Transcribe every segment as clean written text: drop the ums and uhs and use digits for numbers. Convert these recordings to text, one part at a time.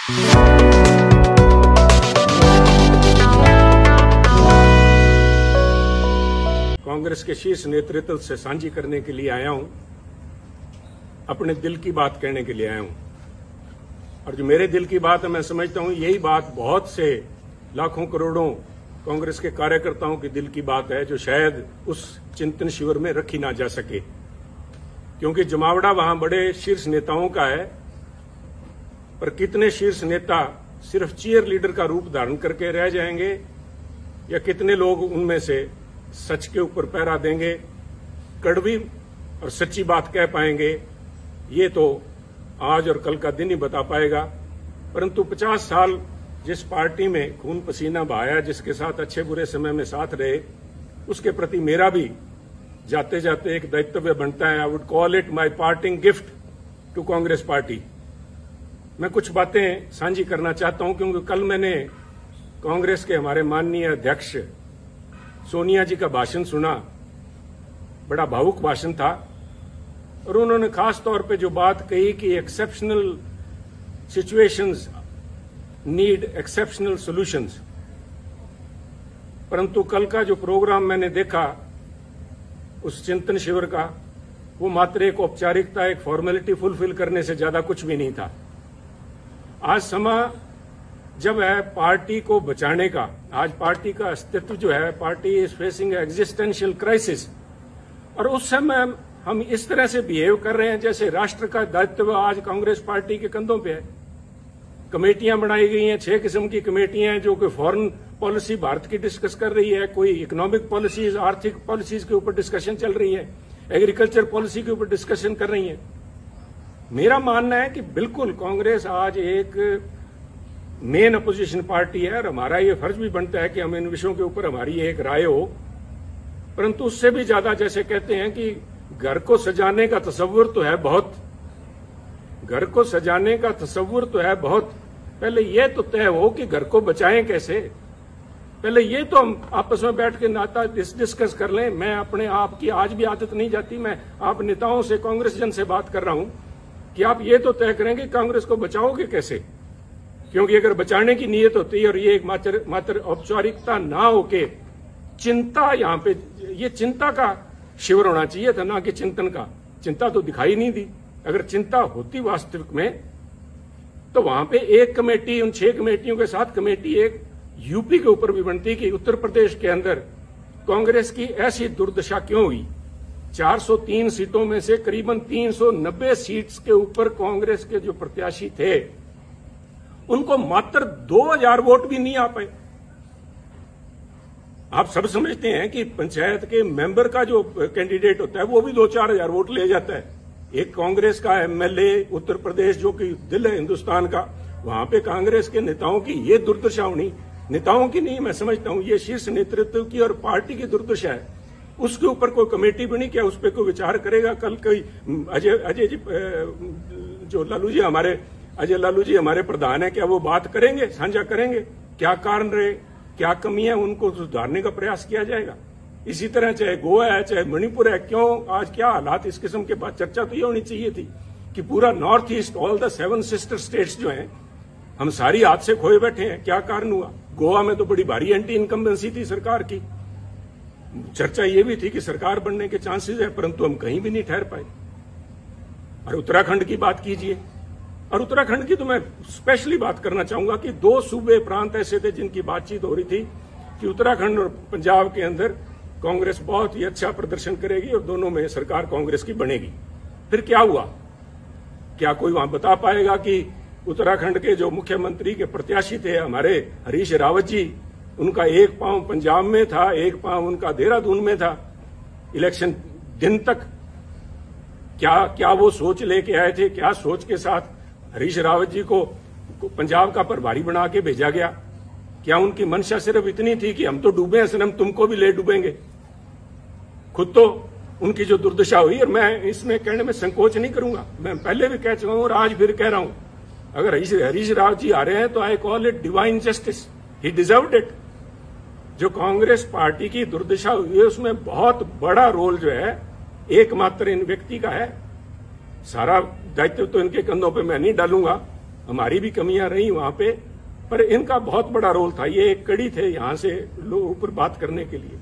कांग्रेस के शीर्ष नेतृत्व से साझी करने के लिए आया हूं, अपने दिल की बात कहने के लिए आया हूं। और जो मेरे दिल की बात है, मैं समझता हूं यही बात बहुत से लाखों करोड़ों कांग्रेस के कार्यकर्ताओं की दिल की बात है, जो शायद उस चिंतन शिविर में रखी ना जा सके, क्योंकि जमावड़ा वहां बड़े शीर्ष नेताओं का है। पर कितने शीर्ष नेता सिर्फ चीयर लीडर का रूप धारण करके रह जाएंगे, या कितने लोग उनमें से सच के ऊपर पहरा देंगे, कड़वी और सच्ची बात कह पाएंगे, ये तो आज और कल का दिन ही बता पाएगा। परंतु 50 साल जिस पार्टी में खून पसीना बहाया, जिसके साथ अच्छे बुरे समय में साथ रहे, उसके प्रति मेरा भी जाते जाते एक दायित्व बनता है। I would call it my parting gift to Congress party. मैं कुछ बातें साझी करना चाहता हूं, क्योंकि कल मैंने कांग्रेस के हमारे माननीय अध्यक्ष सोनिया जी का भाषण सुना। बड़ा भावुक भाषण था, और उन्होंने खास तौर पे जो बात कही कि exceptional situations need exceptional solutions. परंतु कल का जो प्रोग्राम मैंने देखा उस चिंतन शिविर का, वो मात्र एक औपचारिकता, एक फॉर्मेलिटी फुलफिल करने से ज्यादा कुछ भी नहीं था। आज समय जब है पार्टी को बचाने का, आज पार्टी का अस्तित्व जो है, party is facing existential crisis, और उस समय हम इस तरह से बिहेव कर रहे हैं जैसे राष्ट्र का दायित्व आज कांग्रेस पार्टी के कंधों पे है। कमेटियां बनाई गई हैं, 6 किस्म की कमेटियां हैं, जो कि फॉरेन पॉलिसी भारत की डिस्कस कर रही है, कोई इकोनॉमिक पॉलिसीज, आर्थिक पॉलिसीज के ऊपर डिस्कशन चल रही है, एग्रीकल्चर पॉलिसी के ऊपर डिस्कशन कर रही है। मेरा मानना है कि बिल्कुल कांग्रेस आज एक मेन अपोजिशन पार्टी है, और हमारा ये फर्ज भी बनता है कि हम इन विषयों के ऊपर हमारी एक राय हो। परंतु उससे भी ज्यादा, जैसे कहते हैं कि घर को सजाने का तसव्वुर तो है बहुत, घर को सजाने का तसव्वुर तो है बहुत, पहले ये तो तय हो कि घर को बचाएं कैसे। पहले ये तो हम आपस में बैठ के नाता डिस्कस कर लें। मैं अपने आप की आज भी आदत नहीं जाती, मैं आप नेताओं से, कांग्रेस जन से बात कर रहा हूं कि आप ये तो तय करेंगे कांग्रेस को बचाओगे कैसे, क्योंकि अगर बचाने की नीयत होती है और ये एक मात्र औपचारिकता ना होके चिंता, यहां पे ये चिंता का शिविर होना चाहिए था, ना कि चिंतन का। चिंता तो दिखाई नहीं दी। अगर चिंता होती वास्तविक में, तो वहां पे एक कमेटी, उन 6 कमेटियों के साथ कमेटी एक यूपी के ऊपर भी बनती कि उत्तर प्रदेश के अंदर कांग्रेस की ऐसी दुर्दशा क्यों हुई। 403 सीटों में से करीबन 390 सीट्स के ऊपर कांग्रेस के जो प्रत्याशी थे, उनको मात्र 2000 वोट भी नहीं आ पाए। आप सब समझते हैं कि पंचायत के मेंबर का जो कैंडिडेट होता है वो भी 2-4 हजार वोट ले जाता है। एक कांग्रेस का एमएलए उत्तर प्रदेश, जो कि दिल है हिंदुस्तान का, वहां पे कांग्रेस के नेताओं की ये दुर्दशा होनी, नेताओं की नहीं, मैं समझता हूं ये शीर्ष नेतृत्व की और पार्टी की दुर्दशा है। उसके ऊपर कोई कमेटी बनी, क्या उस पर कोई विचार करेगा? कल कोई अजय जी, जो लालू जी हमारे, अजय लालू जी हमारे प्रधान है, क्या वो बात करेंगे, साझा करेंगे क्या कारण रहे, क्या कमी है, उनको सुधारने का प्रयास किया जाएगा। इसी तरह चाहे गोवा है, चाहे मणिपुर है, क्यों आज क्या हालात, इस किस्म के बाद चर्चा तो ये होनी चाहिए थी कि पूरा north east, all the 7 sister states जो हैं, हम सारी हाथ से खोए बैठे हैं। क्या कारण हुआ? गोवा में तो बड़ी भारी एंटी इनकम्बेंसी थी सरकार की, चर्चा ये भी थी कि सरकार बनने के चांसेस है, परंतु हम कहीं भी नहीं ठहर पाए। और उत्तराखंड की बात कीजिए, और उत्तराखंड की तो मैं स्पेशली बात करना चाहूंगा कि 2 सूबे प्रांत ऐसे थे जिनकी बातचीत हो रही थी कि उत्तराखंड और पंजाब के अंदर कांग्रेस बहुत ही अच्छा प्रदर्शन करेगी और दोनों में सरकार कांग्रेस की बनेगी। फिर क्या हुआ? क्या कोई वहां बता पाएगा कि उत्तराखंड के जो मुख्यमंत्री के प्रत्याशी थे हमारे हरीश रावत जी, उनका एक पांव पंजाब में था, एक पांव उनका देहरादून में था इलेक्शन दिन तक। क्या वो सोच लेके आए थे? क्या सोच के साथ हरीश रावत जी को पंजाब का प्रभारी बना के भेजा गया? क्या उनकी मंशा सिर्फ इतनी थी कि हम तो डूबे हैं, सनम तुमको भी ले डूबेंगे? खुद तो उनकी जो दुर्दशा हुई, और मैं इसमें कहने में संकोच नहीं करूंगा, मैं पहले भी कह चुका हूं और आज फिर कह रहा हूं, अगर हरीश रावत जी आ रहे हैं तो I call it divine justice, he deserved it. जो कांग्रेस पार्टी की दुर्दशा हुई है उसमें बहुत बड़ा रोल जो है एकमात्र इन व्यक्ति का है। सारा दायित्व तो इनके कंधों पे मैं नहीं डालूंगा, हमारी भी कमियां रही वहां पे, पर इनका बहुत बड़ा रोल था। ये एक कड़ी थे यहां से लोग ऊपर बात करने के लिए।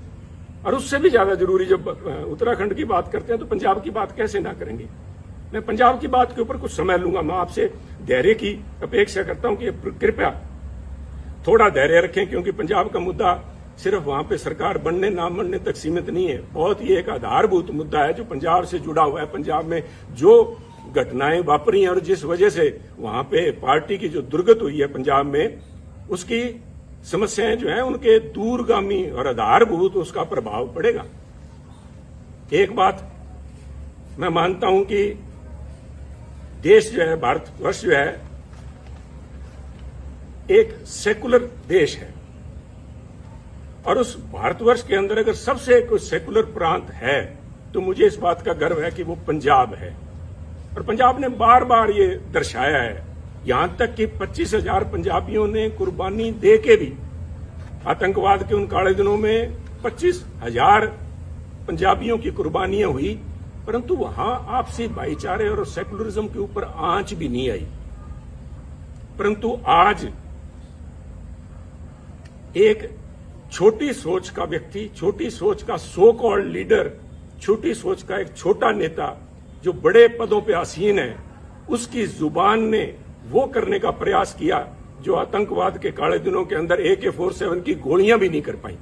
और उससे भी ज्यादा जरूरी, जब उत्तराखंड की बात करते हैं तो पंजाब की बात कैसे ना करेंगे। मैं पंजाब की बात के ऊपर कुछ समय लूंगा। मैं आपसे धैर्य की अपेक्षा करता हूं कि कृपया थोड़ा धैर्य रखें, क्योंकि पंजाब का मुद्दा सिर्फ वहां पे सरकार बनने ना बनने तक सीमित नहीं है। बहुत ही एक आधारभूत मुद्दा है जो पंजाब से जुड़ा हुआ है। पंजाब में जो घटनाएं वापरी हैं और जिस वजह से वहां पे पार्टी की जो दुर्गत हुई है पंजाब में, उसकी समस्याएं जो हैं उनके दूरगामी और आधारभूत उसका प्रभाव पड़ेगा। एक बात मैं मानता हूं कि देश जो है, भारतवर्ष जो है, एक सेकुलर देश है। और उस भारतवर्ष के अंदर अगर सबसे कोई सेकुलर प्रांत है तो मुझे इस बात का गर्व है कि वो पंजाब है। और पंजाब ने बार बार ये दर्शाया है, यहां तक कि 25,000 पंजाबियों ने कुर्बानी दे के भी, आतंकवाद के उन काले दिनों में 25,000 पंजाबियों की कुर्बानियां हुई, परंतु वहां आपसी भाईचारे और सेकुलरिज्म के ऊपर आंच भी नहीं आई। परंतु आज एक छोटी सोच का व्यक्ति, छोटी सोच का सो कॉल्ड लीडर, छोटी सोच का एक छोटा नेता जो बड़े पदों पे आसीन है, उसकी जुबान ने वो करने का प्रयास किया जो आतंकवाद के काले दिनों के अंदर AK-47 की गोलियां भी नहीं कर पाई।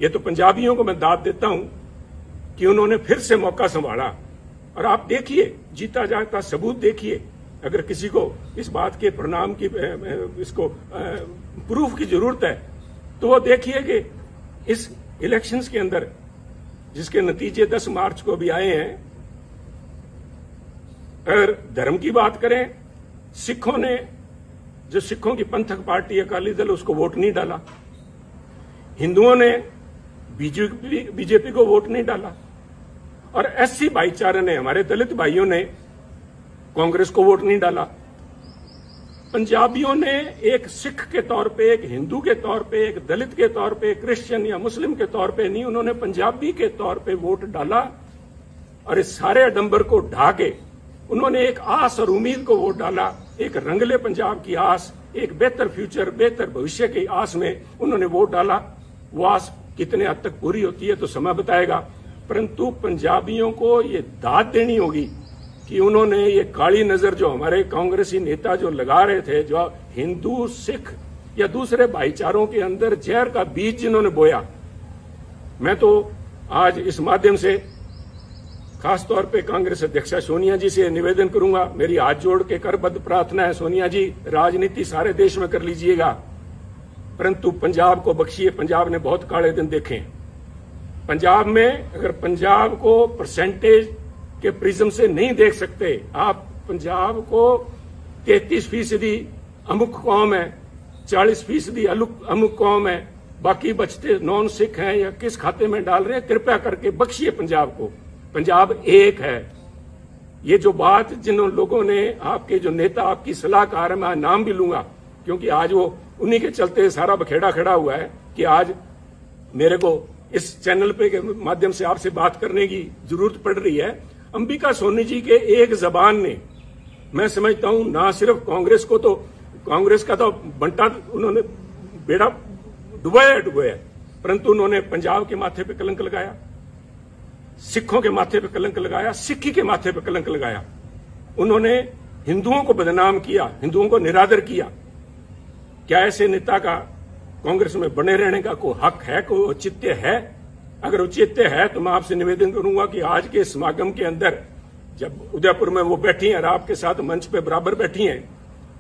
ये तो पंजाबियों को मैं दाद देता हूं कि उन्होंने फिर से मौका संभाला। और आप देखिए, जीता जागता सबूत देखिए। अगर किसी को इस बात के परिणाम की, इसको प्रूफ की जरूरत है तो वो देखिए कि इस इलेक्शंस के अंदर जिसके नतीजे 10 मार्च को भी आए हैं, अगर धर्म की बात करें, सिखों ने, जो सिखों की पंथक पार्टी अकाली दल, उसको वोट नहीं डाला। हिंदुओं ने बीजेपी को वोट नहीं डाला। और SC भाईचारे ने, हमारे दलित भाइयों ने कांग्रेस को वोट नहीं डाला। पंजाबियों ने एक सिख के तौर पे, एक हिंदू के तौर पे, एक दलित के तौर पे, क्रिश्चियन या मुस्लिम के तौर पे नहीं, उन्होंने पंजाबी के तौर पे वोट डाला। और इस सारे आडंबर को ढा के उन्होंने एक आस और उम्मीद को वोट डाला, एक रंगले पंजाब की आस, एक बेहतर फ्यूचर, बेहतर भविष्य की आस में उन्होंने वोट डाला। वो आस कितने हद तक पूरी होती है तो समय बताएगा, परंतु पंजाबियों को ये दाद देनी होगी कि उन्होंने ये काली नजर जो हमारे कांग्रेसी नेता जो लगा रहे थे, जो हिंदू, सिख या दूसरे भाईचारों के अंदर जहर का बीज जिन्होंने बोया, मैं तो आज इस माध्यम से खासतौर पे कांग्रेस अध्यक्षा सोनिया जी से निवेदन करूंगा, मेरी हाथ जोड़ के करबद्ध प्रार्थना है, सोनिया जी, राजनीति सारे देश में कर लीजिएगा, परंतु पंजाब को बख्शिए। पंजाब ने बहुत काले दिन देखे हैं। पंजाब में अगर पंजाब को परसेंटेज के प्रिज्म से नहीं देख सकते आप, पंजाब को 33% अमुक कौम है, 40% अमुक कौम है, बाकी बचते नॉन सिख हैं या किस खाते में डाल रहे हैं, कृपया करके बख्शिए पंजाब को। पंजाब एक है। ये जो बात जिन लोगों ने, आपके जो नेता, आपकी सलाहकार है, मैं नाम भी लूंगा क्योंकि आज वो उन्हीं के चलते सारा बखेड़ा खड़ा हुआ है कि आज मेरे को इस चैनल पे के माध्यम से आपसे बात करने की जरूरत पड़ रही है। अंबिका सोनी जी के एक जबान ने, मैं समझता हूं, ना सिर्फ कांग्रेस को, तो कांग्रेस का तो बंटा उन्होंने बेड़ा डुबाया, परंतु उन्होंने पंजाब के माथे पे कलंक लगाया, सिखों के माथे पे कलंक लगाया, सिक्खी के माथे पे कलंक लगाया। उन्होंने हिंदुओं को बदनाम किया, हिंदुओं को निरादर किया। क्या ऐसे नेता का कांग्रेस में बने रहने का कोई हक है, कोई औचित्य है? अगर औचित्य है तो मैं आपसे निवेदन करूंगा कि आज के समागम के अंदर जब उदयपुर में वो बैठी हैं और आपके साथ मंच पे बराबर बैठी हैं,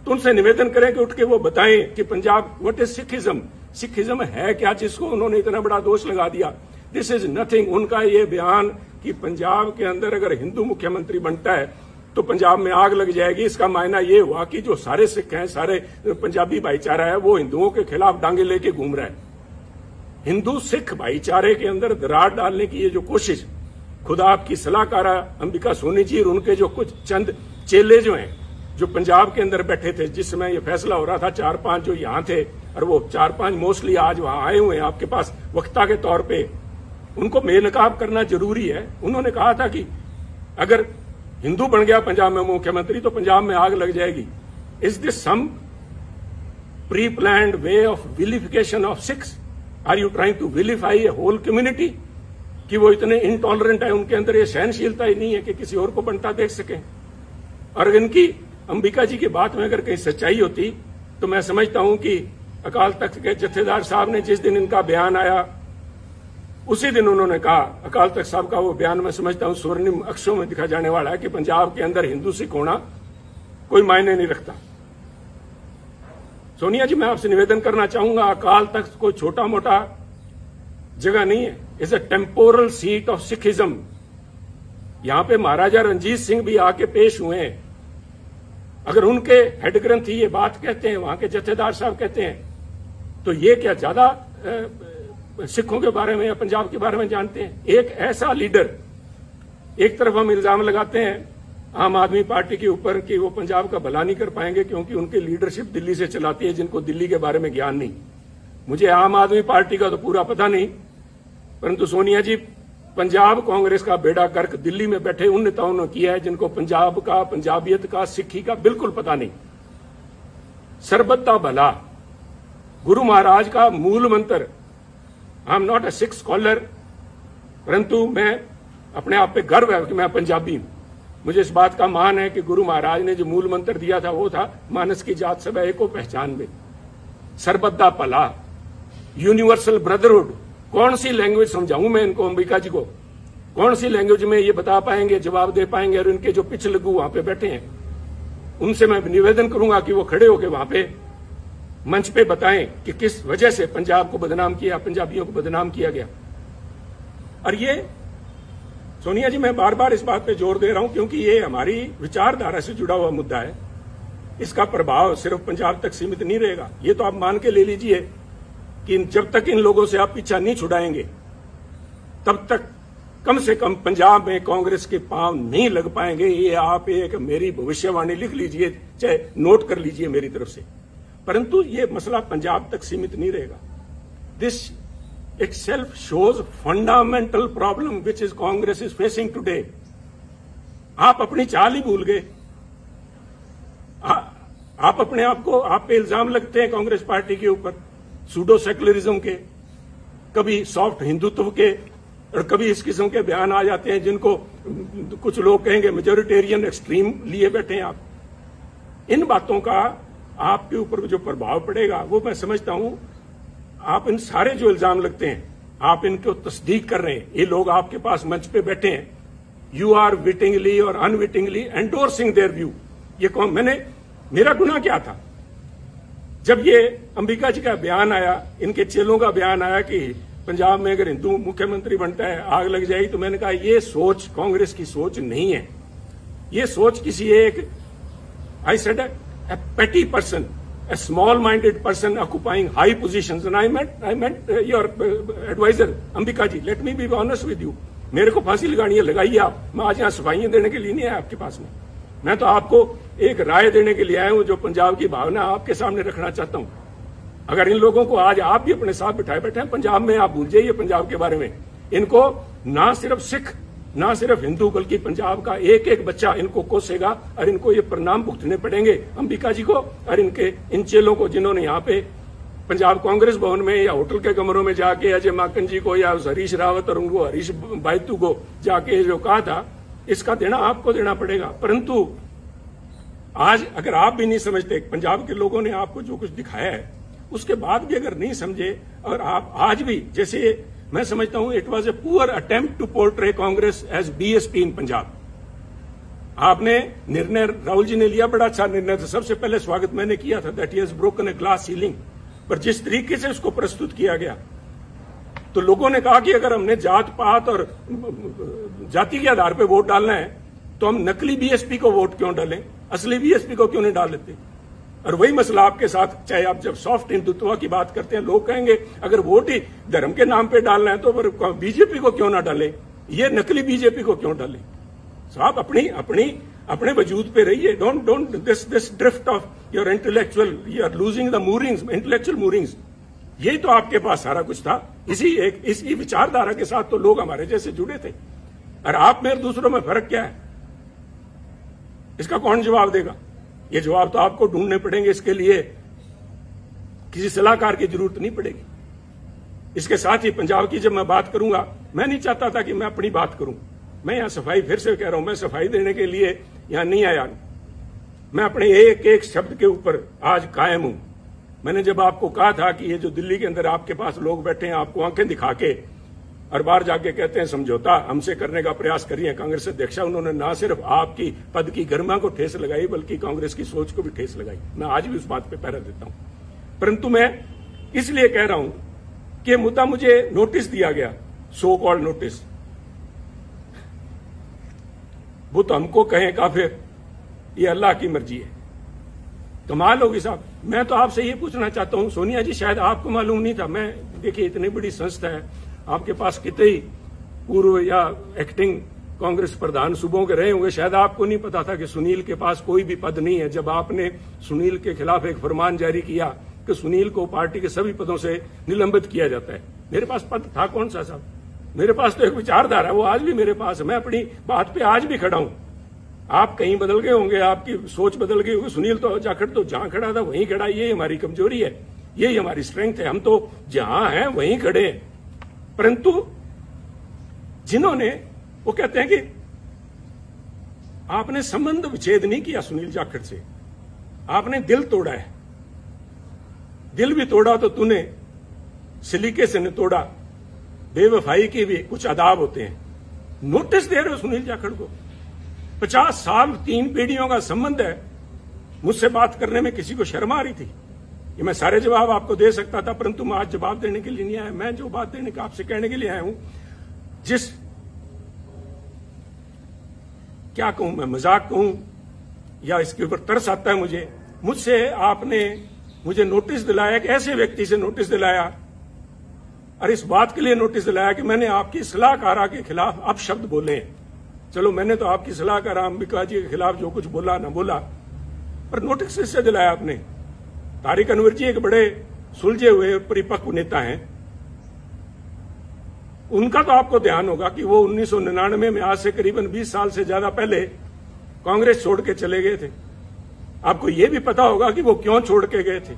तो उनसे निवेदन करें कि उठ के वो बताएं कि Punjab, what is Sikhism, Sikhism है क्या जिसको उन्होंने इतना बड़ा दोष लगा दिया। This is nothing. उनका ये बयान कि पंजाब के अंदर अगर हिंदू मुख्यमंत्री बनता है तो पंजाब में आग लग जाएगी, इसका मायना ये हुआ कि जो सारे सिख हैं, सारे पंजाबी भाईचारा है, वो हिंदुओं के खिलाफ डांगे लेके घूम रहा है। हिंदू सिख भाईचारे के अंदर दरार डालने की ये जो कोशिश, खुदा आपकी सलाहकारा अंबिका सोनी जी और उनके जो कुछ चंद चेले जो हैं, जो पंजाब के अंदर बैठे थे जिस समय ये फैसला हो रहा था, 4-5 जो यहां थे, और वो 4-5 मोस्टली आज वहां आए हुए हैं आपके पास वक्ता के तौर पे, उनको बेनकाब करना जरूरी है। उन्होंने कहा था कि अगर हिंदू बन गया पंजाब में मुख्यमंत्री तो पंजाब में आग लग जाएगी। Is this some pre-planned way of vilification of Sikhs? Are you trying to vilify a whole community? कि वो इतने इंटॉलरेंट है, उनके अंदर ये सहनशीलता ही नहीं है कि किसी और को बनता देख सके। और इनकी अंबिका जी की बात में अगर कहीं सच्चाई होती तो मैं समझता हूं कि अकाल तख्त के जत्थेदार साहब ने जिस दिन इनका बयान आया उसी दिन उन्होंने कहा, अकाल तख्त साहब का वो बयान मैं समझता हूं स्वर्णिम अक्षरों में दिखा जाने वाला है कि पंजाब के अंदर हिंदू सिख होना कोई मायने नहीं रखता। सोनिया जी, मैं आपसे निवेदन करना चाहूंगा, अकाल तख्त कोई छोटा मोटा जगह नहीं है, is a temporal seat of Sikhism. यहां पे महाराजा रणजीत सिंह भी आके पेश हुए हैं। अगर उनके हेड ग्रंथी ये बात कहते हैं, वहां के जत्थेदार साहब कहते हैं, तो ये क्या ज्यादा सिखों के बारे में या पंजाब के बारे में जानते हैं? एक ऐसा लीडर, एक तरफ हम इल्जाम लगाते हैं आम आदमी पार्टी के ऊपर कि वो पंजाब का भला नहीं कर पाएंगे क्योंकि उनकी लीडरशिप दिल्ली से चलाती है, जिनको दिल्ली के बारे में ज्ञान नहीं। मुझे आम आदमी पार्टी का तो पूरा पता नहीं, परंतु सोनिया जी, पंजाब कांग्रेस का बेड़ा गर्क दिल्ली में बैठे उन नेताओं ने किया है जिनको पंजाब का, पंजाबियत का, सिक्खी का बिल्कुल पता नहीं। सरबत दा भला गुरु महाराज का मूल मंत्र। I am not a Sikh scholar, परंतु मैं अपने आप पे गर्व है कि मैं पंजाबी हूं। मुझे इस बात का मान है कि गुरु महाराज ने जो मूल मंत्र दिया था वो था मानस की जात सब एको पहचान में, सरबत दा भला, यूनिवर्सल ब्रदरहुड। कौन सी लैंग्वेज समझाऊं मैं इनको, अंबिका जी को? कौन सी लैंग्वेज में ये बता पाएंगे, जवाब दे पाएंगे? और इनके जो पिछ लगू वहां पे बैठे हैं उनसे मैं निवेदन करूंगा कि वो खड़े होकर वहां पे मंच पे बताएं कि किस वजह से पंजाब को बदनाम किया, पंजाबियों को बदनाम किया गया। और ये सोनिया जी, मैं बार बार इस बात पे जोर दे रहा हूं क्योंकि ये हमारी विचारधारा से जुड़ा हुआ मुद्दा है। इसका प्रभाव सिर्फ पंजाब तक सीमित नहीं रहेगा। ये तो आप मान के ले लीजिए कि जब तक इन लोगों से आप पीछा नहीं छुड़ाएंगे तब तक कम से कम पंजाब में कांग्रेस के पांव नहीं लग पाएंगे। ये आप एक मेरी भविष्यवाणी लिख लीजिए, चाहे नोट कर लीजिए मेरी तरफ से। परंतु ये मसला पंजाब तक सीमित नहीं रहेगा। This itself shows fundamental problem which is Congress is facing today. आप अपनी चाल ही भूल गए। आप अपने आप को, आप पे इल्जाम लगते हैं कांग्रेस पार्टी के ऊपर सूडो सेकुलरिज्म के, कभी सॉफ्ट हिंदुत्व के, और कभी इस किस्म के बयान आ जाते हैं जिनको कुछ लोग कहेंगे मेजोरिटेरियन एक्सट्रीम लिए बैठे हैं आप। इन बातों का आपके ऊपर जो प्रभाव पड़ेगा वो मैं समझता हूं। आप इन सारे जो इल्जाम लगते हैं आप इनको तस्दीक कर रहे हैं। ये लोग आपके पास मंच पे बैठे हैं, यू आर विटिंगली और अनविटिंगली एंडोर्सिंग देयर व्यू। ये कौन, मेरा गुनाह क्या था? जब ये अंबिका जी का बयान आया, इनके चेलों का बयान आया कि पंजाब में अगर हिंदू मुख्यमंत्री बनता है आग लग जाएगी, तो मैंने कहा ये सोच कांग्रेस की सोच नहीं है। ये सोच किसी एक, I said, a petty person, a small-minded person occupying high positions, and I meant your advisor, Ambika ji. Let me be honest with you. मेरे को फांसी लगानी है, लगाइए आप। मैं आज यहाँ सफाइयां देने के लिए नहीं आया आपके पास में। मैं तो आपको एक राय देने के लिए आया हूं जो पंजाब की भावना आपके सामने रखना चाहता हूं। अगर इन लोगों को आज आप भी अपने साथ बिठाए बैठे हैं पंजाब में, आप भूल जाइए पंजाब के बारे में। इनको ना सिर्फ सिख, ना सिर्फ हिंदू, बल्कि पंजाब का एक एक बच्चा इनको कोसेगा और इनको ये परिणाम भुगतने पड़ेंगे, अंबिका जी को और इनके इन चेलों को, जिन्होंने यहाँ पे पंजाब कांग्रेस भवन में या होटल के कमरों में जाके अजय माकन जी को या हरीश रावत और उनको हरीश बायतू को जाके जो कहा था, इसका देना आपको देना पड़ेगा। परंतु आज अगर आप भी नहीं समझते, पंजाब के लोगों ने आपको जो कुछ दिखाया है उसके बाद भी अगर नहीं समझे, और आप आज भी, जैसे मैं समझता हूं it was a poor attempt to portray Congress as BSP in Punjab. आपने निर्णय, राहुल जी ने लिया, बड़ा अच्छा निर्णय था, सबसे पहले स्वागत मैंने किया था, that he has broken a glass ceiling. पर जिस तरीके से उसको प्रस्तुत किया गया, तो लोगों ने कहा कि अगर हमने जात पात और जाति के आधार पर वोट डालना है तो हम नकली बीएसपी को वोट क्यों डालें, असली बीएसपी को क्यों नहीं डाल लेते? और वही मसला आपके साथ, चाहे आप जब सॉफ्ट हिंदुत्व की बात करते हैं, लोग कहेंगे अगर वोट ही धर्म के नाम पे डालना है तो फिर बीजेपी को क्यों ना डालें, ये नकली बीजेपी को क्यों डालें? तो आप अपने वजूद पे रहिए। Don't this drift off your intellectual, you are losing the moorings, intellectual moorings. यही तो आपके पास सारा कुछ था। इसी विचारधारा के साथ तो लोग हमारे जैसे जुड़े थे। और आप में दूसरों में फर्क क्या है, इसका कौन जवाब देगा? ये जवाब तो आपको ढूंढने पड़ेंगे, इसके लिए किसी सलाहकार की जरूरत नहीं पड़ेगी। इसके साथ ही पंजाब की जब मैं बात करूंगा, मैं नहीं चाहता था कि मैं अपनी बात करूं, मैं यहां सफाई फिर से कह रहा हूं, मैं सफाई देने के लिए यहां नहीं आया। मैं अपने एक एक शब्द के ऊपर आज कायम हूं। मैंने जब आपको कहा था कि ये जो दिल्ली के अंदर आपके पास लोग बैठे हैं, आपको आंखें दिखा के और बाहर जाके कहते हैं समझौता हमसे करने का प्रयास करिए कांग्रेस अध्यक्ष, उन्होंने ना सिर्फ आपकी पद की गरिमा को ठेस लगाई बल्कि कांग्रेस की सोच को भी ठेस लगाई। मैं आज भी उस बात पे पहरा देता हूं, परंतु मैं इसलिए कह रहा हूं कि मुद्दा मुझे नोटिस दिया गया, सो कॉल्ड नोटिस, वो तो हमको कहें काफिर, ये अल्लाह की मर्जी है। कमाल होगी साहब। मैं तो आपसे ये पूछना चाहता हूं, सोनिया जी शायद आपको मालूम नहीं था, मैं देखिए इतनी बड़ी संस्था है, आपके पास कितने ही पूर्व या एक्टिंग कांग्रेस प्रधान सूबों के रहे होंगे, शायद आपको नहीं पता था कि सुनील के पास कोई भी पद नहीं है। जब आपने सुनील के खिलाफ एक फरमान जारी किया कि सुनील को पार्टी के सभी पदों से निलंबित किया जाता है, मेरे पास पद था कौन सा साहब? मेरे पास तो एक विचारधारा है, वो आज भी मेरे पास है। मैं अपनी बात पे आज भी खड़ा हूं। आप कहीं बदल गए होंगे, आपकी सोच बदल गई होगी। सुनील तो जाखड़ तो जहां खड़ा था वहीं खड़ा, ये हमारी कमजोरी है, यही हमारी स्ट्रेंथ है। हम तो जहां हैं वहीं खड़े हैं। परंतु जिन्होंने, वो कहते हैं कि आपने संबंध विच्छेद नहीं किया सुनील जाखड़ से, आपने दिल तोड़ा है। दिल भी तोड़ा तो तूने सलीके से न तोड़ा, बेवफाई के भी कुछ आदाब होते हैं। नोटिस दे रहे हो सुनील जाखड़ को, 50 साल 3 पीढ़ियों का संबंध है। मुझसे बात करने में किसी को शर्म आ रही थी? ये मैं सारे जवाब आपको दे सकता था, परंतु मैं आज जवाब देने के लिए नहीं आया। मैं जो बात देने का आपसे कहने के लिए आया हूं, जिस क्या कहूं मैं, मजाक कहूं या इसके ऊपर तरस आता है मुझे, मुझसे आपने मुझे नोटिस दिलाया, एक ऐसे व्यक्ति से नोटिस दिलाया, और इस बात के लिए नोटिस दिलाया कि मैंने आपकी सलाहकारा के खिलाफ अपशब्द बोले हैं। चलो मैंने तो आपकी सलाहकार अंबिका जी के खिलाफ जो कुछ बोला ना बोला, पर नोटिस इससे दिलाया आपने। तारिक अनवर जी एक बड़े सुलझे हुए परिपक्व नेता हैं, उनका तो आपको ध्यान होगा कि वो 1999 में, आज से करीबन 20 साल से ज्यादा पहले, कांग्रेस छोड़ के चले गए थे। आपको ये भी पता होगा कि वो क्यों छोड़ के गए थे।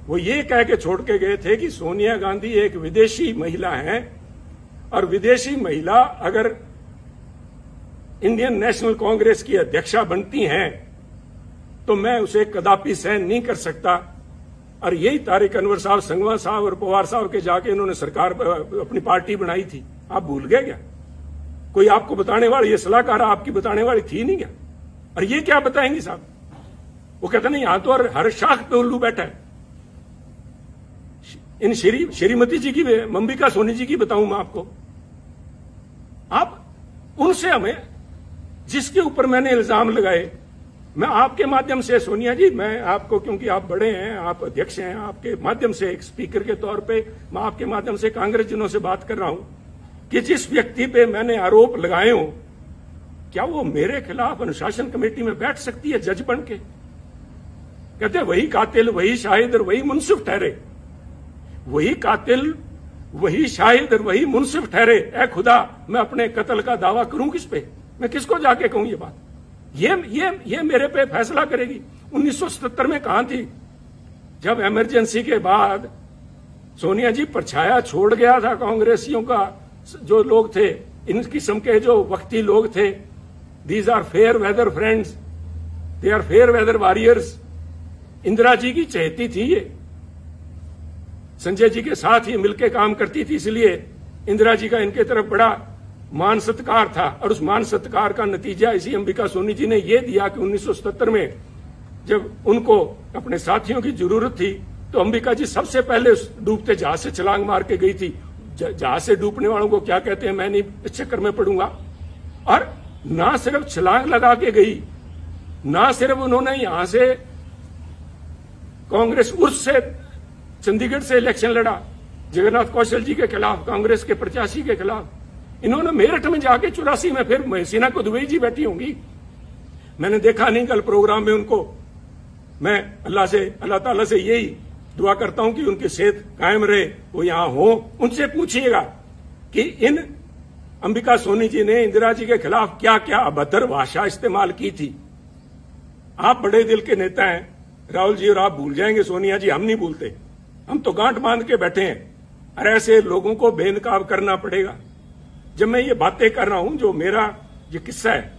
वो ये कह के छोड़ के गए थे कि सोनिया गांधी एक विदेशी महिला है, और विदेशी महिला अगर इंडियन नेशनल कांग्रेस की अध्यक्षा बनती हैं तो मैं उसे कदापि सहन नहीं कर सकता। और यही तारिक अनवर साहब, संगवा साहब और पवार साहब के जाके इन्होंने सरकार अपनी पार्टी बनाई थी। आप भूल गए क्या? कोई आपको बताने वाली, ये सलाहकार आपकी बताने वाली थी नहीं क्या? और ये क्या बताएंगी साहब? वो कहते नहीं, यहां तो हर शाख पे उल्लू बैठा है। इन श्रीमती जी की, अंबिका सोनी जी की बताऊं मैं आपको, आप उनसे हमें, जिसके ऊपर मैंने इल्जाम लगाए, मैं आपके माध्यम से, सोनिया जी, मैं आपको, क्योंकि आप बड़े हैं, आप अध्यक्ष हैं, आपके माध्यम से एक स्पीकर के तौर पे मैं आपके माध्यम से कांग्रेस जनों से बात कर रहा हूं कि जिस व्यक्ति पे मैंने आरोप लगाए हो, क्या वो मेरे खिलाफ अनुशासन कमेटी में बैठ सकती है जज बन के? कहते वही कातिल, वही शाहिद और वही मुंसिफ ठहरे। वही कातिल, वही शाहिद और वही मुंसिफ ठहरे। ए खुदा, मैं अपने कत्ल का दावा करूं किस पे? मैं किसको जाके कहूं ये बात? ये मेरे पे फैसला करेगी। 1977 में कहां थी जब इमरजेंसी के बाद सोनिया जी परछाया छोड़ गया था कांग्रेसियों का? जो लोग थे, इन किस्म के जो वक्ती लोग थे, these are fair weather friends, they are fair weather warriors. Indira ji की चहेती थी ये, संजय जी के साथ ही मिलकर काम करती थी, इसलिए इंदिरा जी का इनके तरफ बड़ा मान सत्कार था। और उस मान सत्कार का नतीजा इसी अंबिका सोनी जी ने यह दिया कि 1977 में जब उनको अपने साथियों की जरूरत थी तो अंबिका जी सबसे पहले उस डूबते जहाज से छलांग मार के गई थी। जहाज से डूबने वालों को क्या कहते हैं मैं नहीं इस चक्कर में पड़ूंगा। और ना सिर्फ छलांग लगा के गई, ना सिर्फ उन्होंने यहां से कांग्रेस उर्स से चंडीगढ़ से इलेक्शन लड़ा जगन्नाथ कौशल जी के खिलाफ, कांग्रेस के प्रत्याशी के खिलाफ। इन्होंने मेरठ में जाके 84 में, फिर महसीना कुदवई जी बैठी होंगी, मैंने देखा नहीं कल प्रोग्राम में उनको। मैं अल्लाह ताला से यही दुआ करता हूं कि उनकी सेहत कायम रहे, वो यहां हो। उनसे पूछिएगा कि इन अंबिका सोनी जी ने इंदिरा जी के खिलाफ क्या क्या अभद्र भाषा इस्तेमाल की थी। आप बड़े दिल के नेता हैं राहुल जी, और आप भूल जाएंगे सोनिया जी, हम नहीं भूलते। हम तो गांठ बांध के बैठे हैं, और ऐसे लोगों को बेनकाब करना पड़ेगा। जब मैं ये बातें कर रहा हूं, जो मेरा ये किस्सा है,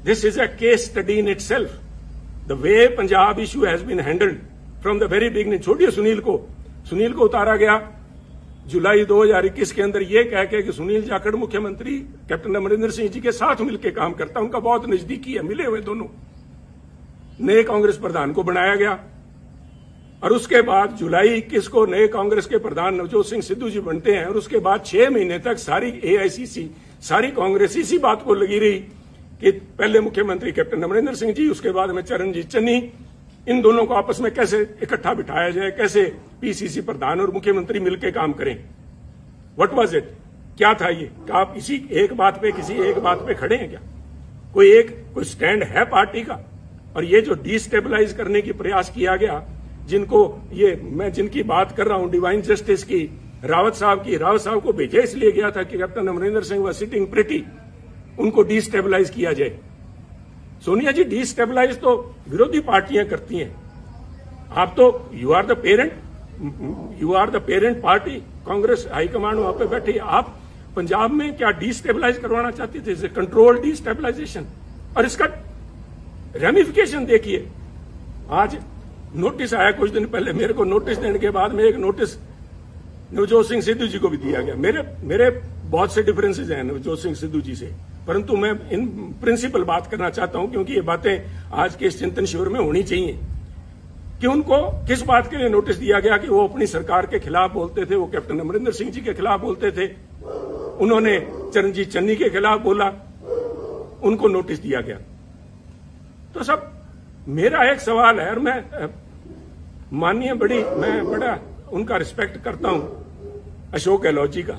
this is a case study in itself, the way Punjab issue has been handled from the very beginning. छोड़िए सुनील को उतारा गया जुलाई 2021 के अंदर ये कह के कि सुनील जाखड़ मुख्यमंत्री कैप्टन अमरिंदर सिंह जी के साथ मिलकर काम करता, उनका बहुत नजदीकी है, मिले हुए दोनों। नए कांग्रेस प्रधान को बनाया गया, और उसके बाद जुलाई 21 को नए कांग्रेस के प्रधान नवजोत सिंह सिद्धू जी बनते हैं, और उसके बाद 6 महीने तक सारी एआईसीसी, सारी कांग्रेस इसी बात को लगी रही कि पहले मुख्यमंत्री कैप्टन अमरिंदर सिंह जी, उसके बाद में चरणजीत चन्नी, इन दोनों को आपस में कैसे इकट्ठा बिठाया जाए, कैसे पीसीसी प्रधान और मुख्यमंत्री मिलकर काम करें। व्हाट वाज इट, क्या था ये? क्या आप इसी एक बात पे, किसी एक बात पे खड़े हैं क्या? कोई स्टैंड है पार्टी का? और ये जो डिस्टेबलाइज करने की प्रयास किया गया, मैं जिनकी बात कर रहा हूं, डिवाइन जस्टिस की, रावत साहब को भेजा इसलिए गया था कि कैप्टन अमरिंदर सिंह व सिटिंग प्रिटी, उनको डिस्टेबलाइज किया जाए। सोनिया जी, डिस्टेबलाइज तो विरोधी पार्टियां करती हैं, आप तो you are the parent party, Congress high command वहां पे बैठी, आप पंजाब में क्या डिस्टेबलाइज करवाना चाहती थे? Control destabilisation. और इसका रेमिफिकेशन देखिए, आज नोटिस आया कुछ दिन पहले, मेरे को नोटिस देने के बाद में एक नोटिस नवजोत सिंह सिद्धू जी को भी दिया गया। मेरे बहुत से डिफरेंसेस हैं नवजोत सिंह सिद्धू जी से, परंतु मैं इन प्रिंसिपल बात करना चाहता हूं, क्योंकि ये बातें आज के इस चिंतन शिविर में होनी चाहिए कि उनको किस बात के लिए नोटिस दिया गया कि वो अपनी सरकार के खिलाफ बोलते थे, वो कैप्टन अमरिंदर सिंह जी के खिलाफ बोलते थे, उन्होंने चरणजीत चन्नी के खिलाफ बोला, उनको नोटिस दिया गया। तो सब मेरा एक सवाल है, और मैं बड़ा उनका रिस्पेक्ट करता हूं, अशोक गहलोत जी का।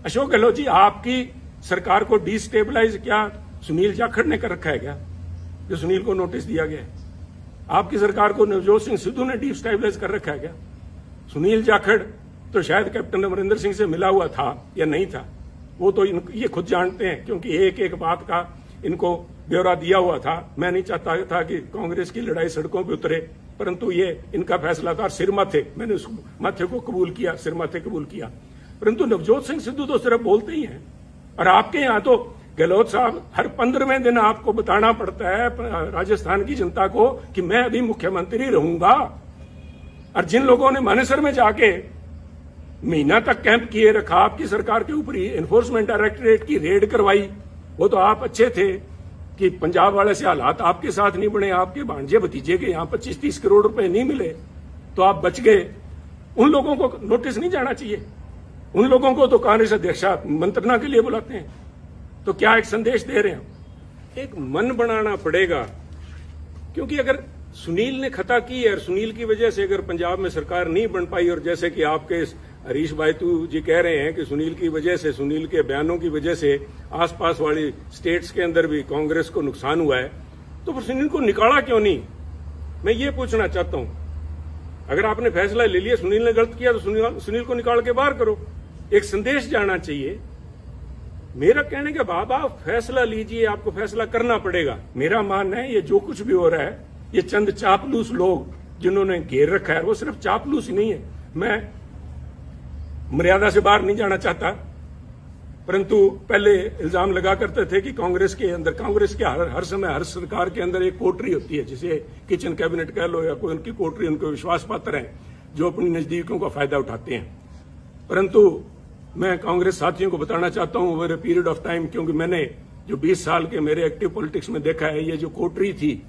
अशोक गहलोत जी, आपकी सरकार को डिस्टेबलाइज क्या सुनील जाखड़ ने कर रखा है क्या, जो सुनील को नोटिस दिया गया है? आपकी सरकार को नवजोत सिंह सिद्धू ने डिस्टेबलाइज कर रखा है क्या? सुनील जाखड़ तो शायद कैप्टन अमरिंदर सिंह से मिला हुआ था या नहीं था, वो तो ये खुद जानते हैं, क्योंकि एक एक बात का इनको ब्यौरा दिया हुआ था। मैं नहीं चाहता था कि कांग्रेस की लड़ाई सड़कों पर उतरे, परंतु ये इनका फैसला था। सिर माथे, मैंने उस माथे को कबूल किया, सिर माथे कबूल किया, परंतु नवजोत सिंह सिद्धू तो सिर्फ बोलते ही हैं। और आपके यहां तो गहलोत साहब हर 15वें दिन आपको बताना पड़ता है राजस्थान की जनता को कि मैं अभी मुख्यमंत्री रहूंगा। और जिन लोगों ने मानेसर में जाके महीना तक कैंप किए रखा, आपकी सरकार के ऊपर ही एनफोर्समेंट डायरेक्टरेट की रेड करवाई, वो तो आप अच्छे थे कि पंजाब वाले से हालात आपके साथ नहीं बने, आपके भांजे भतीजे के यहां 25-30 करोड़ रुपए नहीं मिले तो आप बच गए। उन लोगों को नोटिस नहीं जाना चाहिए? उन लोगों को तो कांग्रेस अध्यक्ष मंत्रणा के लिए बुलाते हैं। तो क्या एक संदेश दे रहे हैं? एक मन बनाना पड़ेगा, क्योंकि अगर सुनील ने खता की है और सुनील की वजह से अगर पंजाब में सरकार नहीं बन पाई, और जैसे कि आपके हरीश बायतू जी कह रहे हैं कि सुनील की वजह से, सुनील के बयानों की वजह से आसपास वाली स्टेट्स के अंदर भी कांग्रेस को नुकसान हुआ है, तो फिर सुनील को निकाला क्यों नहीं? मैं ये पूछना चाहता हूं। अगर आपने फैसला ले लिया, सुनील ने गलत किया, तो सुनील को निकाल के बाहर करो। एक संदेश जाना चाहिए। मेरा कहने के बाद आप फैसला लीजिए, आपको फैसला करना पड़ेगा। मेरा मानना है ये जो कुछ भी हो रहा है, ये चंद चापलूस लोग जिन्होंने घेर रखा है, वो सिर्फ चापलूस ही नहीं है। मैं मर्यादा से बाहर नहीं जाना चाहता, परंतु पहले इल्जाम लगा करते थे कि कांग्रेस के हर समय हर सरकार के अंदर एक कोटरी होती है, जिसे किचन कैबिनेट कह लो या कोई उनकी कोटरी, उनको विश्वास पात्र है जो अपनी नजदीकियों का फायदा उठाते हैं। परंतु मैं कांग्रेस साथियों को बताना चाहता हूं over a period of time, क्योंकि मैंने जो 20 साल के मेरे एक्टिव पॉलिटिक्स में देखा है, ये जो कोटरी थी,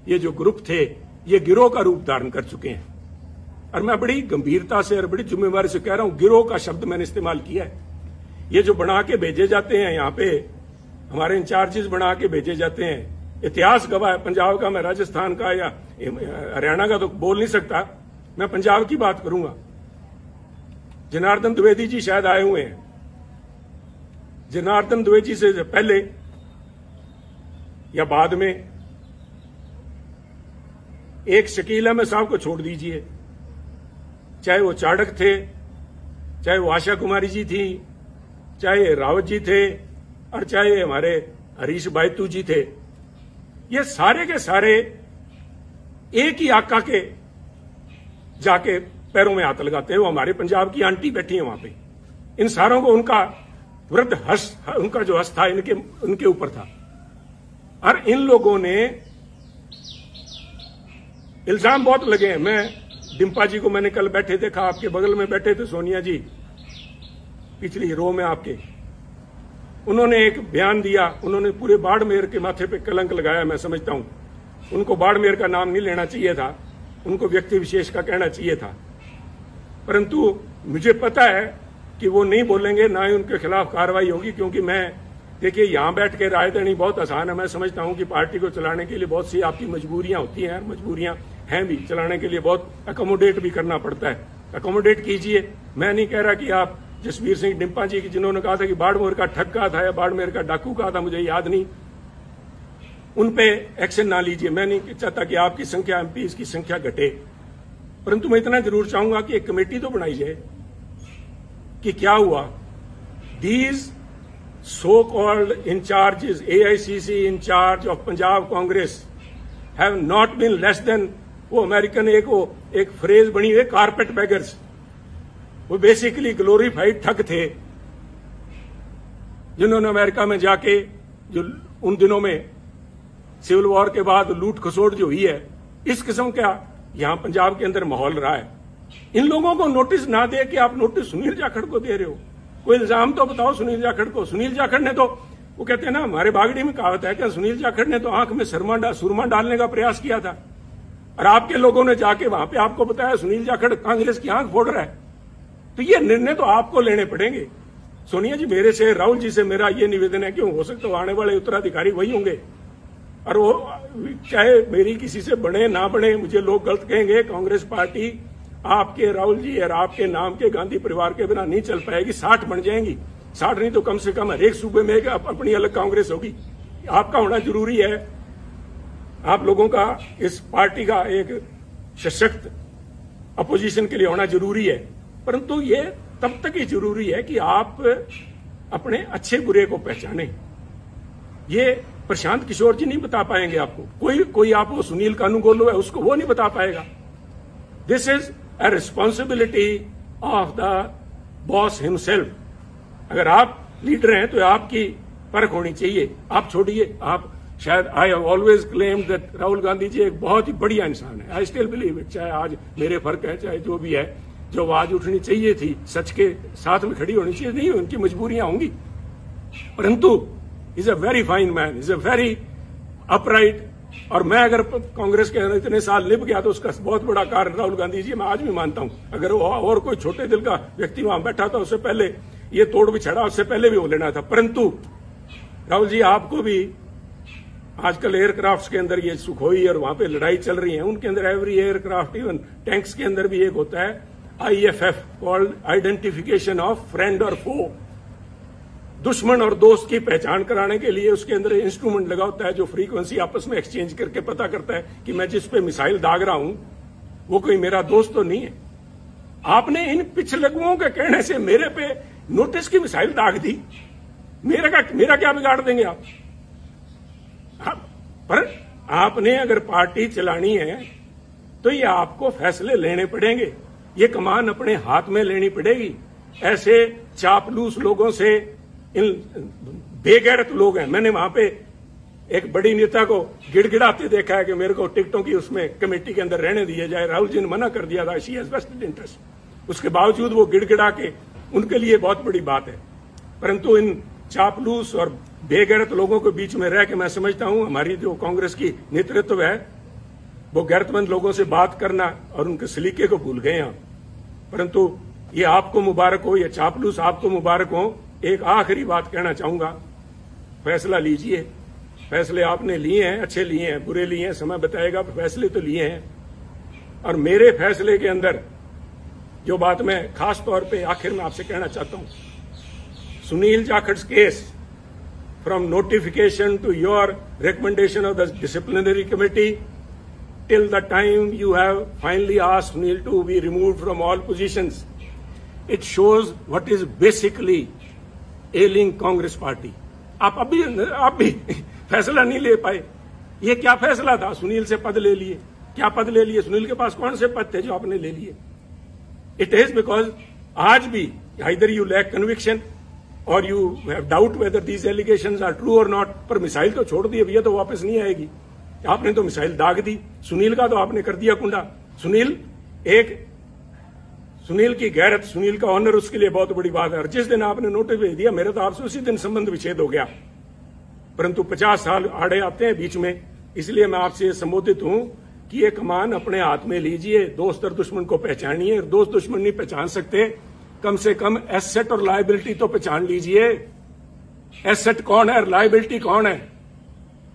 ये जो ग्रुप थे, ये गिरोह का रूप धारण कर चुके हैं। और मैं बड़ी गंभीरता से और बड़ी जिम्मेवारी से कह रहा हूं, गिरोह का शब्द मैंने इस्तेमाल किया है। ये जो बना के भेजे जाते हैं यहाँ पे, हमारे इंचार्जेस बना के भेजे जाते हैं, इतिहास गवाह है पंजाब का, मैं राजस्थान का या हरियाणा का तो बोल नहीं सकता, मैं पंजाब की बात करूंगा। जनार्दन द्विवेदी जी शायद आए हुए हैं। जनार्दन द्विवेदी से पहले या बाद में एक शकील अहमद साहब को छोड़ दीजिए, चाहे वो चाणक थे, चाहे वो आशा कुमारी जी थी, चाहे रावत जी थे, और चाहे हमारे हरीश बायतू जी थे, ये सारे के सारे एक ही आका के जाके पैरों में हाथ लगाते हैं। वो हमारे पंजाब की आंटी बैठी है वहां पे, इन सारों को उनका वृद्ध उनका जो हस था इनके ऊपर था। और इन लोगों ने इल्जाम बहुत लगे हैं। मैं डिम्पा जी को मैंने कल बैठे देखा, आपके बगल में बैठे थे सोनिया जी, पिछली रो में आपके, उन्होंने एक बयान दिया, उन्होंने पूरे बाड़मेर के माथे पे कलंक लगाया। मैं समझता हूं उनको बाड़मेर का नाम नहीं लेना चाहिए था, उनको व्यक्ति विशेष का कहना चाहिए था। परंतु मुझे पता है कि वो नहीं बोलेंगे, ना ही उनके खिलाफ कार्रवाई होगी, क्योंकि मैं देखिए यहां बैठ के राय देनी बहुत आसान है। मैं समझता हूं कि पार्टी को चलाने के लिए बहुत सी आपकी मजबूरियां होती हैं, मजबूरियां हैं भी, चलाने के लिए बहुत अकोमोडेट भी करना पड़ता है। अकोमोडेट कीजिए। मैं नहीं कह रहा कि आप जसवीर सिंह डिम्पा जी की, जिन्होंने कहा था कि बाड़मेर का ठग कहा था या बाड़मेर का डाकू कहा था, मुझे याद नहीं, उन पे एक्शन ना लीजिए। मैं नहीं चाहता कि आपकी संख्या, एमपीज की संख्या घटे, परंतु मैं इतना जरूर चाहूंगा कि एक कमेटी तो बनाई जाए कि क्या हुआ। These so called incharges, AICC incharge of Punjab Congress have not been less than, वो अमेरिकन एक फ्रेज बनी है, कारपेट बैगर्स। वो बेसिकली ग्लोरीफाइड ठग थे, जिन्होंने अमेरिका में जाके, जो उन दिनों में सिविल वॉर के बाद लूट खसोट जो हुई है, इस किस्म का यहां पंजाब के अंदर माहौल रहा है। इन लोगों को नोटिस ना दे के आप नोटिस सुनील जाखड़ को दे रहे हो। कोई इल्जाम तो बताओ सुनील जाखड़ को। सुनील जाखड़ ने तो, वो कहते हैं ना, हमारे बागड़ी में कहावत है कि सुनील जाखड़ ने तो आंख में सुरमा डालने का प्रयास किया था, और आपके लोगों ने जाके वहां पे आपको बताया सुनील जाखड़ कांग्रेस की आंख फोड़ रहा है। तो ये निर्णय तो आपको लेने पड़ेंगे। सोनिया जी मेरे से, राहुल जी से मेरा ये निवेदन है कि हो सकता है आने वाले उत्तराधिकारी वही होंगे, और वो चाहे मेरी किसी से बने ना बने, मुझे लोग गलत कहेंगे, कांग्रेस पार्टी आपके, राहुल जी और आपके नाम के गांधी परिवार के बिना नहीं चल पाएगी। 60 बन जाएंगी, 60 नहीं तो कम से कम हर एक सूबे में अपनी अलग कांग्रेस होगी। आपका होना जरूरी है, आप लोगों का इस पार्टी का एक सशक्त अपोजिशन के लिए होना जरूरी है। परंतु ये तब तक ही जरूरी है कि आप अपने अच्छे बुरे को पहचानें। ये प्रशांत किशोर जी नहीं बता पाएंगे आपको, कोई आप वो सुनील कानूनगोलो है उसको वो नहीं बता पाएगा। This is a responsibility of the boss himself. अगर आप लीडर हैं तो आपकी परख होनी चाहिए। आप छोड़िए, आप शायद, I have always claimed that Rahul Gandhi ji एक बहुत ही बढ़िया इंसान है। आई स्टिल बिलीव इट, चाहे आज मेरे फर्क है, चाहे जो भी है, जो आवाज उठनी चाहिए थी, सच के साथ में खड़ी होनी चाहिए, नहीं उनकी मजबूरियां होंगी, परंतु is a very fine man, is a very upright. और मैं अगर कांग्रेस के अंदर इतने साल लिप गया तो उसका बहुत बड़ा कारण राहुल गांधी जी, मैं आज भी मानता हूं। अगर वो और कोई छोटे दिल का व्यक्ति वहां बैठा था, उससे पहले ये तोड़ बिछड़ा, उससे पहले भी वो लेना था। परंतु राहुल जी, आपको भी आजकल एयरक्राफ्ट के अंदर ये सुखोई और वहां पे लड़ाई चल रही है, उनके अंदर एवरी एयरक्राफ्ट, इवन टैंक्स के अंदर भी एक होता है IFF, called identification of friend और फो। दुश्मन और दोस्त की पहचान कराने के लिए उसके अंदर इंस्ट्रूमेंट लगा होता है, जो फ्रीक्वेंसी आपस में एक्सचेंज करके पता करता है कि मैं जिस पे मिसाइल दाग रहा हूं वो कोई मेरा दोस्त तो नहीं है। आपने इन पिछलगुओं के कहने से मेरे पे नोटिस की मिसाइल दाग दी, मेरा क्या बिगाड़ देंगे आप? पर आपने अगर पार्टी चलानी है तो ये आपको फैसले लेने पड़ेंगे, ये कमान अपने हाथ में लेनी पड़ेगी। ऐसे चापलूस लोगों से, इन बेगैरत लोग हैं। मैंने वहां पे एक बड़ी नेता को गिड़गिड़ाते देखा है कि मेरे को टिकटों की उसमें कमेटी के अंदर रहने दिया जाए। राहुल जी ने मना कर दिया था, शी हैज वेस्टेड इंटरेस्ट। उसके बावजूद वो गिड़गिड़ा के, उनके लिए बहुत बड़ी बात है। परंतु इन चापलूस और बेगैरत लोगों के बीच में रह के मैं समझता हूं हमारी जो कांग्रेस की नेतृत्व है वो गैरतमंद लोगों से बात करना और उनके सलीके को भूल गए हैं। परंतु ये आपको मुबारक हो, ये चापलूस आपको मुबारक हो। एक आखिरी बात कहना चाहूंगा, फैसला लीजिए। फैसले आपने लिए हैं, अच्छे लिए हैं, बुरे लिए हैं, समय बताएगा, फैसले तो लिए हैं। और मेरे फैसले के अंदर जो बात मैं खास तौर पे आखिर में आपसे कहना चाहता हूं, Sunil Jakhar case, from notification to your recommendation of the disciplinary committee till the time you have finally asked Sunil to be removed from all positions, it shows what is basically ailing Congress party. आप भी फैसला नहीं ले पाए, ये क्या फैसला था? सुनील से पद ले लिए। क्या पद ले लिए? सुनील के पास कौन से पद थे जो आपने ले लिए? इट इज बिकॉज आज भी आइदर यू लैक कन्विक्शन और you have doubt whether these allegations are true और नॉट। पर मिसाइल तो छोड़ दिए भैया, तो वापस नहीं आएगी। आपने तो मिसाइल दाग दी। सुनील का तो आपने कर दिया कुंडा। सुनील की गैरत, सुनील का ऑनर उसके लिए बहुत बड़ी बात है। और जिस दिन आपने नोटिस भेज दिया, मेरा तो आपसे उसी दिन संबंध विच्छेद हो गया। परंतु 50 साल आड़े आते हैं बीच में, इसलिए मैं आपसे संबोधित हूं कि ये कमान अपने हाथ में लीजिए। दोस्त और दुश्मन को पहचानिए। दोस्त दुश्मन नहीं पहचान सकते, कम से कम एसेट और लायबिलिटी तो पहचान लीजिए। एसेट कौन है और लायबिलिटी कौन है?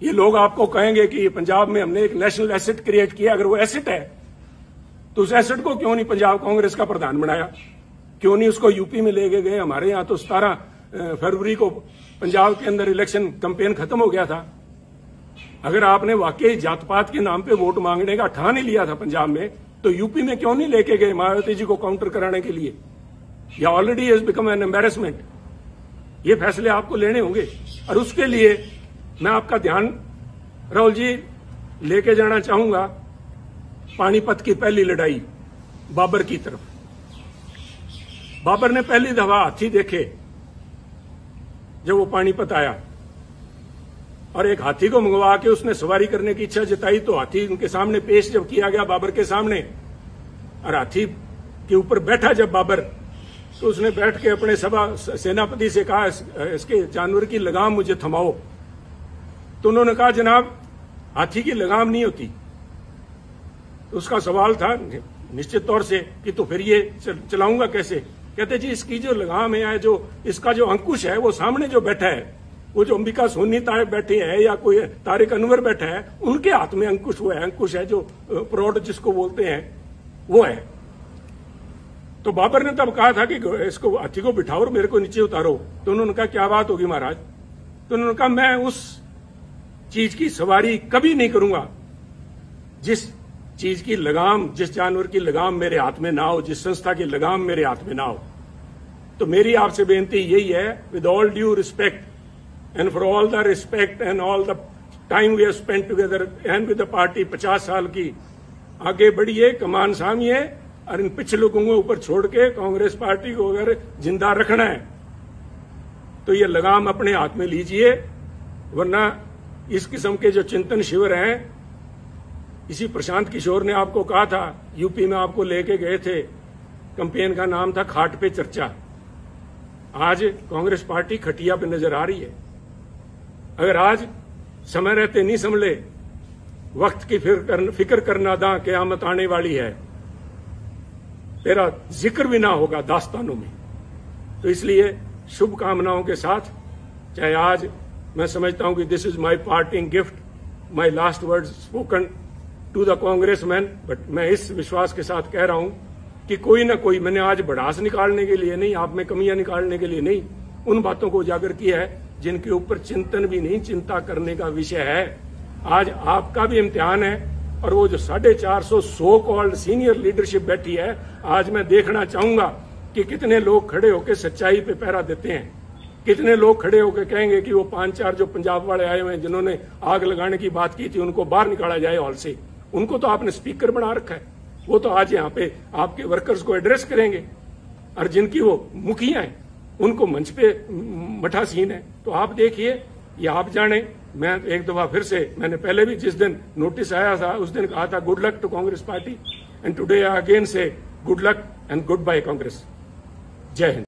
ये लोग आपको कहेंगे कि पंजाब में हमने एक नेशनल एसेट क्रिएट किया। अगर वो एसेट है तो उस एसेट को क्यों नहीं पंजाब कांग्रेस का प्रधान बनाया? क्यों नहीं उसको यूपी में ले गए? हमारे यहां तो 17 फरवरी को पंजाब के अंदर इलेक्शन कैंपेन खत्म हो गया था। अगर आपने वाकई जात पात के नाम पे वोट मांगने का ठान ही लिया था पंजाब में, तो यूपी में क्यों नहीं लेके गए मायावती जी को काउंटर कराने के लिए? या already has become an embarrassment. ये फैसले आपको लेने होंगे और उसके लिए मैं आपका ध्यान, राहुल जी, लेके जाना चाहूंगा पानीपत की पहली लड़ाई बाबर की तरफ। बाबर ने पहली दफा हाथी देखे जब वो पानीपत आया, और एक हाथी को मंगवा के उसने सवारी करने की इच्छा जताई। तो हाथी उनके सामने पेश जब किया गया बाबर के सामने, और हाथी के ऊपर बैठा जब बाबर, तो उसने बैठ के अपने सेनापति से कहा, इसके जानवर की लगाम मुझे थमाओ। तो उन्होंने कहा, जनाब हाथी की लगाम नहीं होती। तो उसका सवाल था निश्चित तौर से कि तो फिर ये चलाऊंगा कैसे? कहते जी इसकी जो लगाम है, जो इसका जो अंकुश है, वो सामने जो बैठा है, वो जो अंबिका सोनी तायब बैठे हैं या कोई तारिक अनवर बैठा है, उनके हाथ में अंकुश वो है। अंकुश है जो प्रौढ़ जिसको बोलते हैं, वो है। तो बाबर ने तब कहा था कि इसको हाथी को बिठाओ और मेरे को नीचे उतारो। तो उन्होंने कहा क्या बात होगी महाराज? तो उन्होंने कहा मैं उस चीज की सवारी कभी नहीं करूंगा जिस चीज की लगाम, जिस जानवर की लगाम मेरे हाथ में ना हो, जिस संस्था की लगाम मेरे हाथ में ना हो। तो मेरी आपसे बेनती यही है, with all due respect and for all the respect and all the time we have spent together and with the party, 50 साल की आगे बढ़िए, कमान सामिए और इन पिछले को ऊपर छोड़ के कांग्रेस पार्टी को अगर जिंदा रखना है तो ये लगाम अपने हाथ में लीजिए। वरना इस किस्म के जो चिंतन शिविर हैं, इसी प्रशांत किशोर ने आपको कहा था, यूपी में आपको लेके गए थे, कैंपेन का नाम था खाट पे चर्चा। आज कांग्रेस पार्टी खटिया पे नजर आ रही है। अगर आज समय रहते नहीं संभले, वक्त की फिक्र करना दा क़यामत आने वाली है, तेरा जिक्र भी ना होगा दास्तानों में। तो इसलिए शुभकामनाओं के साथ, चाहे आज मैं समझता हूं कि this is my parting gift, my last word spoken to the congressman, but मैं इस विश्वास के साथ कह रहा हूं कि कोई ना कोई, मैंने आज भड़ास निकालने के लिए नहीं, आप में कमियां निकालने के लिए नहीं, उन बातों को उजागर किया है जिनके ऊपर चिंतन भी नहीं, चिंता करने का विषय है। आज आपका भी इम्तिहान है, और वो जो 450 सो कॉल्ड सीनियर लीडरशिप बैठी है, आज मैं देखना चाहूंगा कि कितने लोग खड़े होकर सच्चाई पे पहरा देते हैं, कितने लोग खड़े होकर कहेंगे कि वो 5-4 जो पंजाब वाले आए हुए हैं जिन्होंने आग लगाने की बात की थी, उनको बाहर निकाला जाए हॉल से। उनको तो आपने स्पीकर बना रखा है, वो तो आज यहाँ पे आपके वर्कर्स को एड्रेस करेंगे, और जिनकी वो मुखिया हैं उनको मंच पे मठासीन है। तो आप देखिए, ये आप जाने। मैं एक दफा फिर से, मैंने पहले भी जिस दिन नोटिस आया था उस दिन कहा था good luck to Congress party, and today I again say good luck and good bye Congress. Jai Hind.